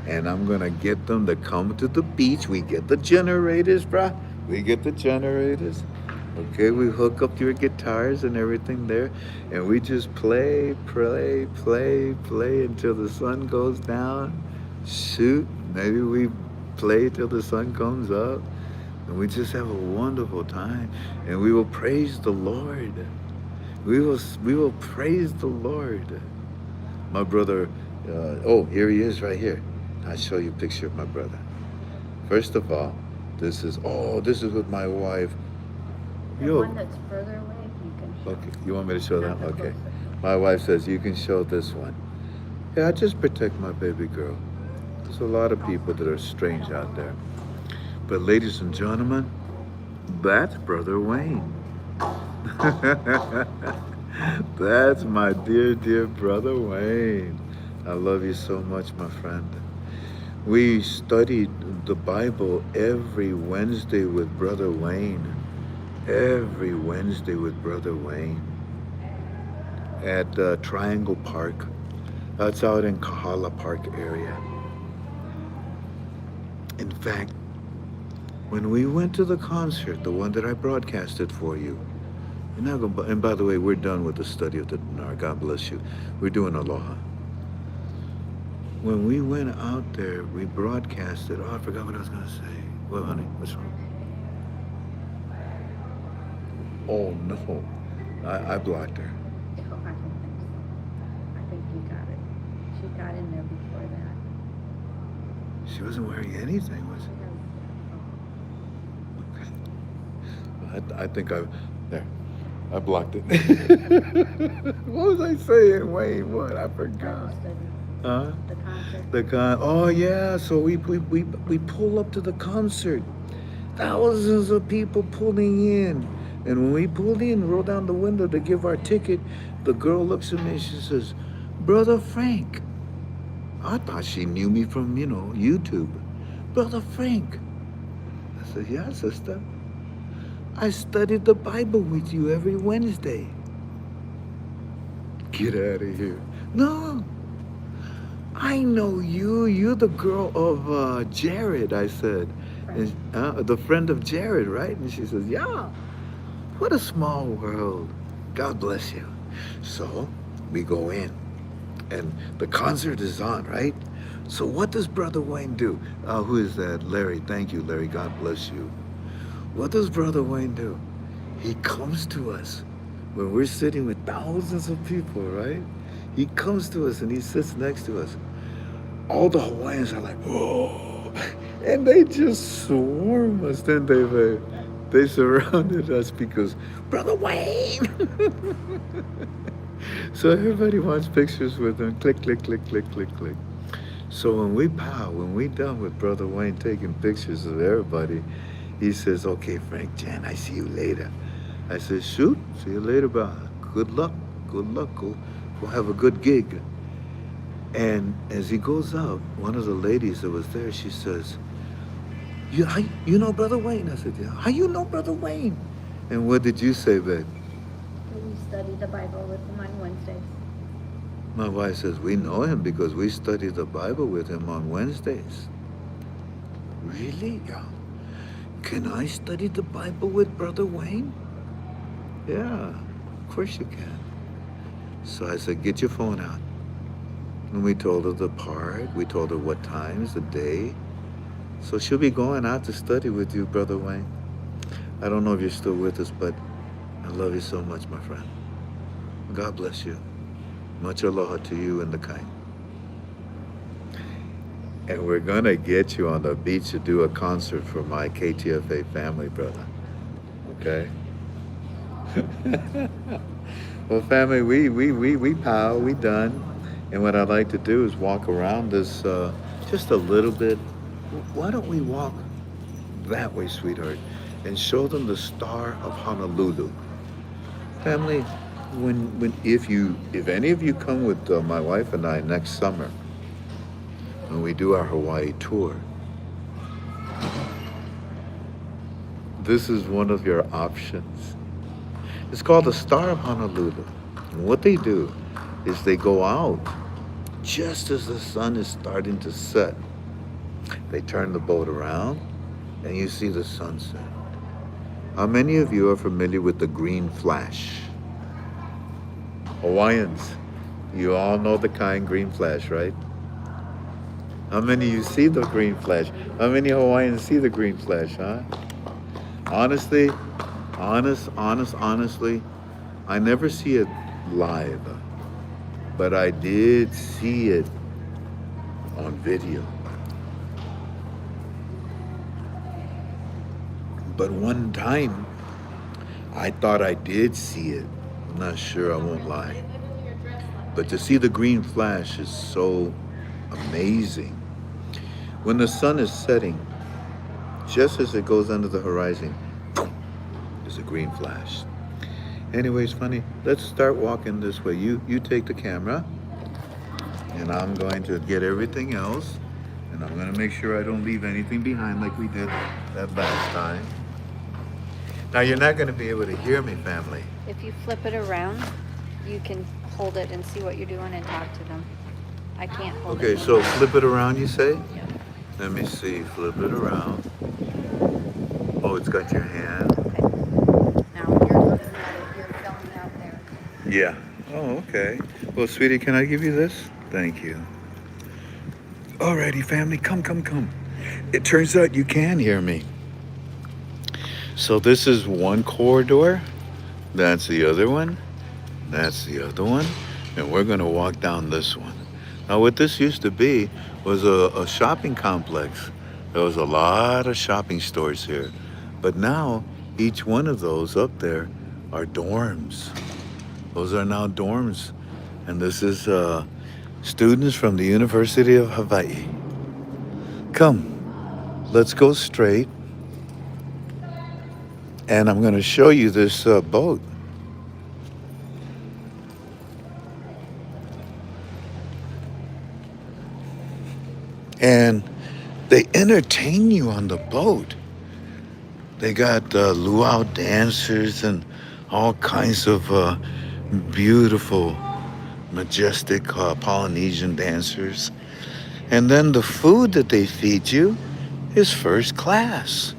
and I'm going to get them to come to the beach. We get the generators, bruh. We get the generators. Okay, we hook up your guitars and everything there, and we just play until the sun goes down. Shoot, maybe we play till the sun comes up, and we just have a wonderful time, and we will praise the Lord. We will praise the Lord. My brother, oh, here he is right here. I'll show you a picture of my brother. First of all, this is with my wife. The one that's further away, you can show. Okay, you want me to show that? Okay. My wife says you can show this one. Yeah, I just protect my baby girl. There's a lot of people that are strange out there. But ladies and gentlemen, that's Brother Wayne. That's my dear brother Wayne. I love you so much, my friend. We studied the Bible every Wednesday with Brother Wayne. Every Wednesday with Brother Wayne at Triangle Park. That's out in Kahala Park area. In fact, when we went to the concert, the one that I broadcasted for you, and by the way, we're done with the study of the dinar. God bless you. We're doing Aloha. When we went out there, we broadcasted. Oh, I forgot what I was going to say. Well, honey, what's wrong? Oh, no. I blocked her. Oh, I don't think so. I think you got it. She got in there before that. She wasn't wearing anything, was She she? has, Okay. I think there. I blocked it. What was I saying? Wayne, what? I forgot. Bible study, Huh? the concert. Oh yeah, so we pull up to the concert. Thousands of people pulling in. And when we pulled in, rolled down the window to give our ticket, the girl looks at me and she says, "Brother Frank." I thought she knew me from, YouTube. "Brother Frank." I said, "Yeah, sister. I studied the Bible with you every Wednesday." Get out of here. "No, I know you. You're the girl of Jared," I said. And, the friend of Jared, right? And she says, "Yeah." What a small world. God bless you. So we go in, and the concert is on, right? So what does Brother Wayne do? Who is that? Larry. Thank you, Larry. God bless you. What does Brother Wayne do? He comes to us when we're sitting with thousands of people, right? He comes to us and he sits next to us. All the Hawaiians are like, "Whoa," and they just swarm us. Then they surrounded us because Brother Wayne. So everybody wants pictures with him. Click, click, click, click, click, click. So when we done with Brother Wayne taking pictures of everybody, he says, "Okay, Frank Jan, I see you later." I said, "Shoot, see you later, bro. Good luck, good luck. Go have a good gig." And as he goes out, one of the ladies that was there, she says, you know Brother Wayne?" I said, "Yeah." "How you know Brother Wayne?" And what did you say, babe? We study the Bible with them on Wednesdays. My wife says, "We know him because we study the Bible with him on Wednesdays." Really? Yeah. "Can I study the Bible with Brother Wayne?" "Yeah, of course you can." So I said, "Get your phone out." And we told her the part. We told her what times, the day. So she'll be going out to study with you, Brother Wayne. I don't know if you're still with us, but I love you so much, my friend. God bless you. Much aloha to you and the kind. And we're going to get you on the beach to do a concert for my KTFA family, brother. Okay? Well, family, we pow, we done. And what I'd like to do is walk around this just a little bit. Why don't we walk that way, sweetheart, and show them the Star of Honolulu? Family, if any of you come with my wife and I next summer, when we do our Hawaii tour, this is one of your options. It's called the Star of Honolulu. And what they do is they go out just as the sun is starting to set. They turn the boat around and you see the sunset. How many of you are familiar with the green flash? Hawaiians, you all know the kind green flash, right? How many of you see the green flash? How many Hawaiians see the green flash, huh? Honestly, honestly, I never see it live, but I did see it on video. But one time, I thought I did see it. I'm not sure, I won't lie. But to see the green flash is so amazing. When the sun is setting, just as it goes under the horizon, there's a green flash. Anyways, funny, let's start walking this way. You take the camera, and I'm going to get everything else, and I'm going to make sure I don't leave anything behind like we did that last time. Now, you're not going to be able to hear me, family. If you flip it around, you can hold it and see what you're doing and talk to them. I can't hold it. Okay, so flip it around, you say? Yeah. Let me see, flip it around. Oh, it's got your hand. Okay. Now you're looking at it, you're filming out there. Yeah. Oh, okay. Well, sweetie, can I give you this? Thank you. Alrighty, family, come. It turns out you can hear me. So this is one corridor. That's the other one. That's the other one. And we're going to walk down this one. Now, what this used to be was a shopping complex. There was a lot of shopping stores here. But now, each one of those up there are dorms. Those are now dorms. And this is students from the University of Hawaii. Come, let's go straight. And I'm going to show you this boat. And they entertain you on the boat. They got luau dancers and all kinds of beautiful, majestic Polynesian dancers. And then the food that they feed you is first class.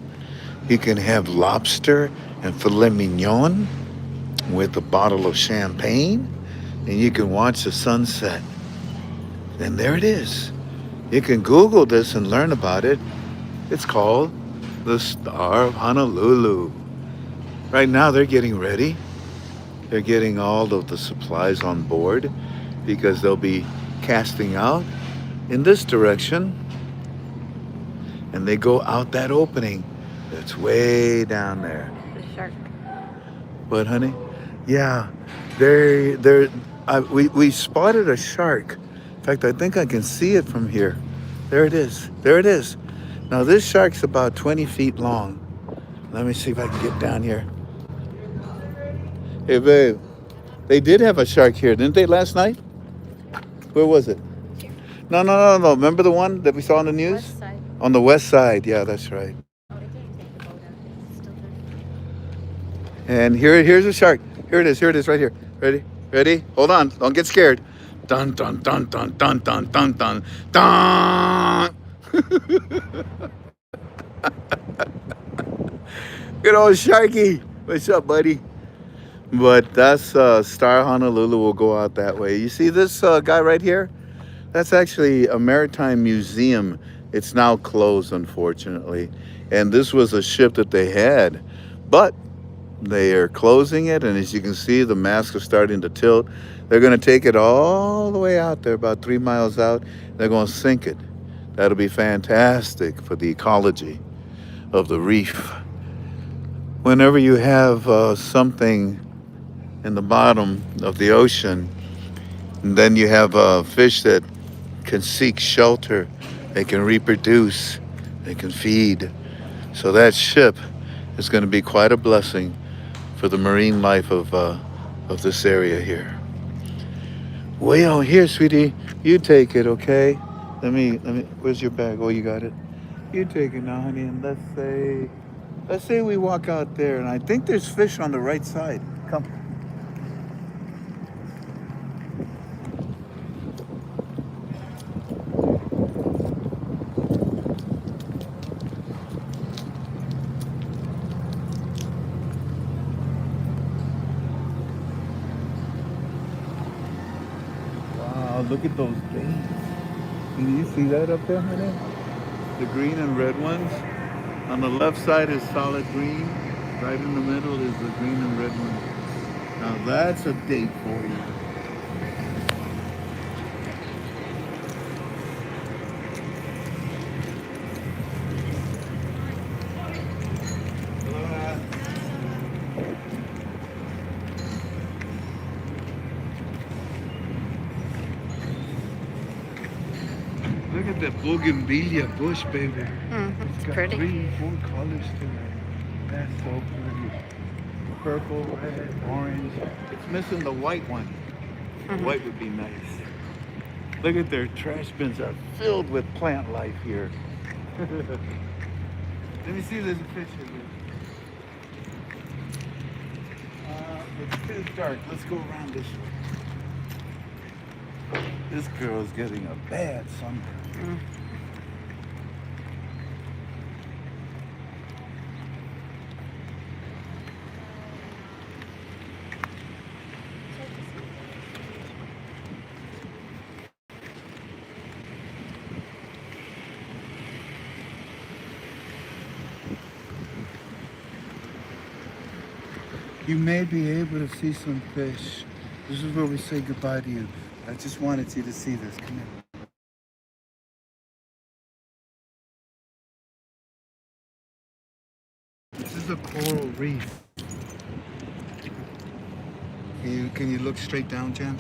You can have lobster and filet mignon with a bottle of champagne, and you can watch the sunset. And there it is. You can Google this and learn about it. It's called the Star of Honolulu. Right now, they're getting ready. They're getting all of the supplies on board because they'll be casting out in this direction, and they go out that opening that's way down there. The shark. What, honey? Yeah, they're. We spotted a shark. In fact, I think I can see it from here. There it is. There it is. Now this shark's about 20 feet long. Let me see if I can get down here. Hey, babe. They did have a shark here, didn't they, last night? Where was it? No. Remember the one that we saw on the news? West side. On the west side. Yeah, that's right. Oh, they didn't take the boat out. It's still there. And here's a shark. Here it is. Here it is right here. Ready? Ready? Hold on. Don't get scared. Dun dun dun dun dun dun dun dun dun. Good old Sharky. What's up, buddy? But that's Star Honolulu will go out that way. You see this guy right here? That's actually a maritime museum. It's now closed, unfortunately. And this was a ship that they had. But they are closing it, and as you can see, the masts are starting to tilt. They're going to take it all the way out there, about 3 miles out. They're going to sink it. That'll be fantastic for the ecology of the reef. Whenever you have something in the bottom of the ocean, and then you have fish that can seek shelter, they can reproduce, they can feed. So that ship is going to be quite a blessing for the marine life of this area here. Way out here, sweetie, you take it, okay? Let me. Where's your bag? Oh, you got it. You take it now, honey, and let's say we walk out there, and I think there's fish on the right side. Come. Wow, look at those gates. Can you see that up there, honey? The green and red ones. On the left side is solid green. Right in the middle is the green and red one. Now that's a date for you. Aloha. Look at that bougainvillea bush, baby. It's It's got pretty. 3, 4 colors to it. That's so pretty. Purple, red, orange. It's missing the white one. The white would be nice. Look at their trash bins are filled with plant life here. Let me see if there's a picture here. It's too dark. Let's go around this way. This girl's getting a bad sunburn. You may be able to see some fish. This is where we say goodbye to you. I just wanted you to see this. Come here. This is a coral reef. Can you look straight down, Jen?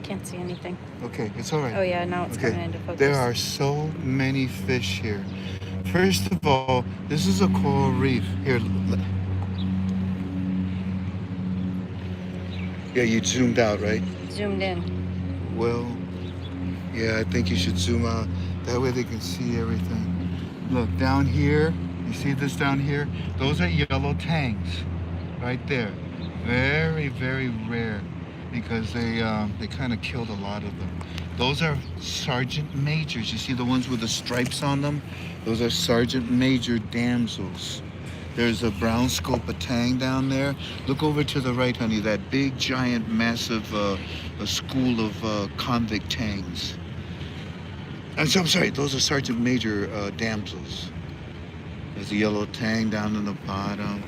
Can't see anything. Okay, it's all right. Oh yeah, now it's coming Okay, into focus. there are so many fish here. First of all, this is a coral reef. Here, yeah, you zoomed out, right? Zoomed in. Well, yeah, I think you should zoom out. That way they can see everything. Look, down here, you see this down here? Those are yellow tangs, right there. Very, very rare because they kind of killed a lot of them. Those are sergeant majors. You see the ones with the stripes on them? Those are sergeant major damsels. There's a brown scopa tang down there. Look over to the right, honey. That big, giant, massive a school of convict tangs. I'm sorry. Those are sergeant major damsels. There's a yellow tang down in the bottom.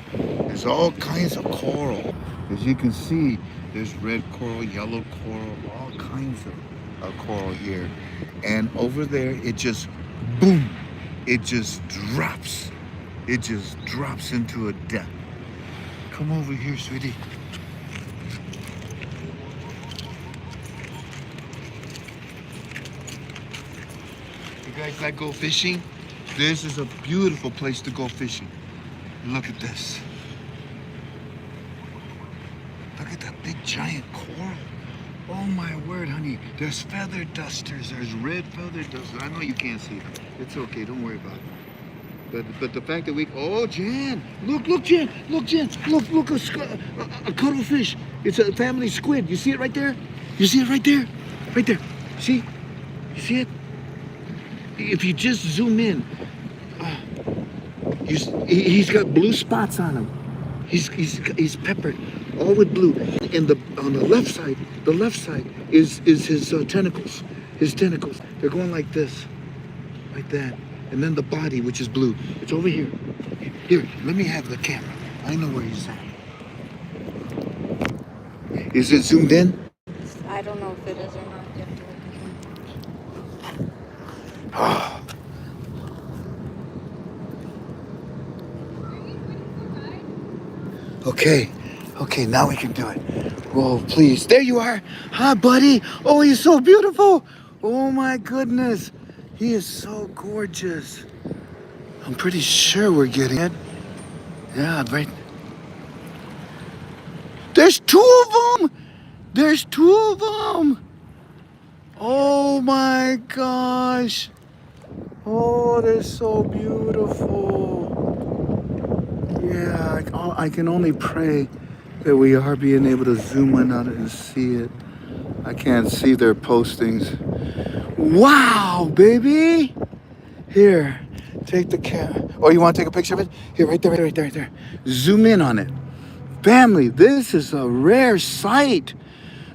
There's all kinds of coral. As you can see, there's red coral, yellow coral, all kinds of coral here. And over there, it just, boom, it just drops. It just drops into a depth. Come over here, sweetie. You guys like go fishing? This is a beautiful place to go fishing. Look at this. Look at that big giant coral. Oh my word, honey. There's feather dusters. There's red feather dusters. I know you can't see them. It's okay. Don't worry about it. But the fact that Jan, look, Jan, look, a cuttlefish. It's a family squid. You see it right there? You see it right there? Right there. See? You see it? If you just zoom in, he's got blue spots on him. He's peppered, all with blue. And on the left side is his tentacles. His tentacles. They're going like this, like that. And then the body, which is blue. It's over here. Here, let me have the camera. I know where he's at. Is it zoomed in? I don't know if it is or not. You have to look again. Oh. Okay, now we can do it. Whoa, please. There you are. Hi, buddy. Oh, he's so beautiful. Oh, my goodness. He is so gorgeous. I'm pretty sure we're getting it. Yeah, right. There's two of them. There's two of them. Oh, my gosh. Oh, they're so beautiful. Yeah, I can only pray that we are being able to zoom in on it and see it. I can't see their postings. Wow, baby! Here, take the camera. Oh, you want to take a picture of it? Here, right there. Zoom in on it. Family, this is a rare sight.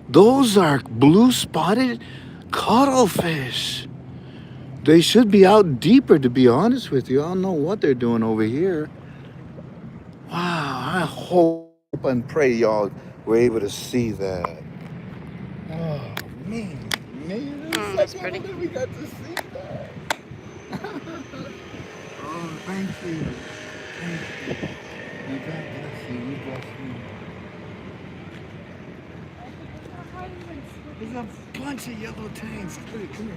Those are blue spotted cuttlefish. They should be out deeper, to be honest with you. I don't know what they're doing over here. Wow, I hope and pray y'all were able to see that. Oh, man, That's pretty. We got to see that. Oh, thank you. You God bless you. You bless me. There's a bunch of yellow tangs. Come here.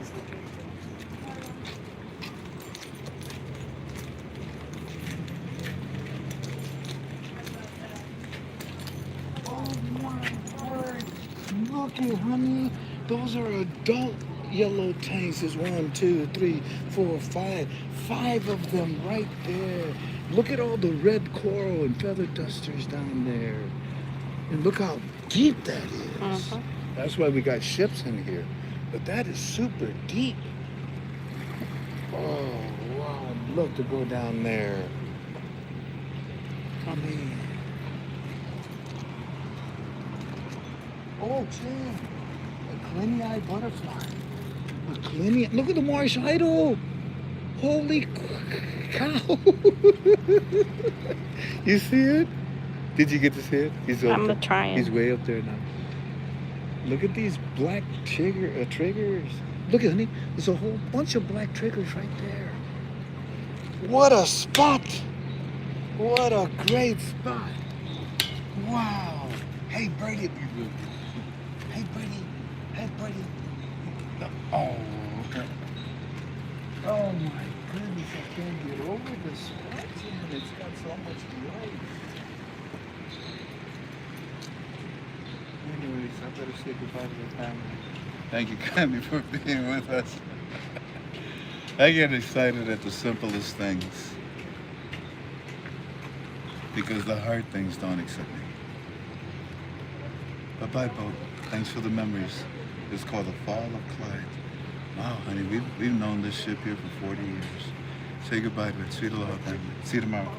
Look, honey, those are adult yellow tanks. There's 1, 2, 3, 4, 5. 5 of them right there. Look at all the red coral and feather dusters down there. And look how deep that is. Uh-huh. That's why we got ships in here. But that is super deep. Oh, wow, I'd love to go down there. I mean, oh, Jen, a Clini-eye butterfly. Look at the marsh idol. Holy cow. You see it? Did you get to see it? He's up I'm there. trying. He's way up there now. Look at these black triggers. Look, honey, there's a whole bunch of black triggers right there. What a spot! What a great spot! Wow! Hey, Birdie. Hey, Birdie. Hey, Birdie. Oh. Oh my goodness, I can't get over the spot yet. It's got so much light. Anyways, I better say goodbye to the family. Thank you kindly for being with us. I get excited at the simplest things because the hard things don't excite me. Bye-bye, boat. Thanks for the memories. It's called the Fall of Clyde. Wow, honey, we've known this ship here for 40 years. Say goodbye to it. Sweet aloha, family. See you tomorrow.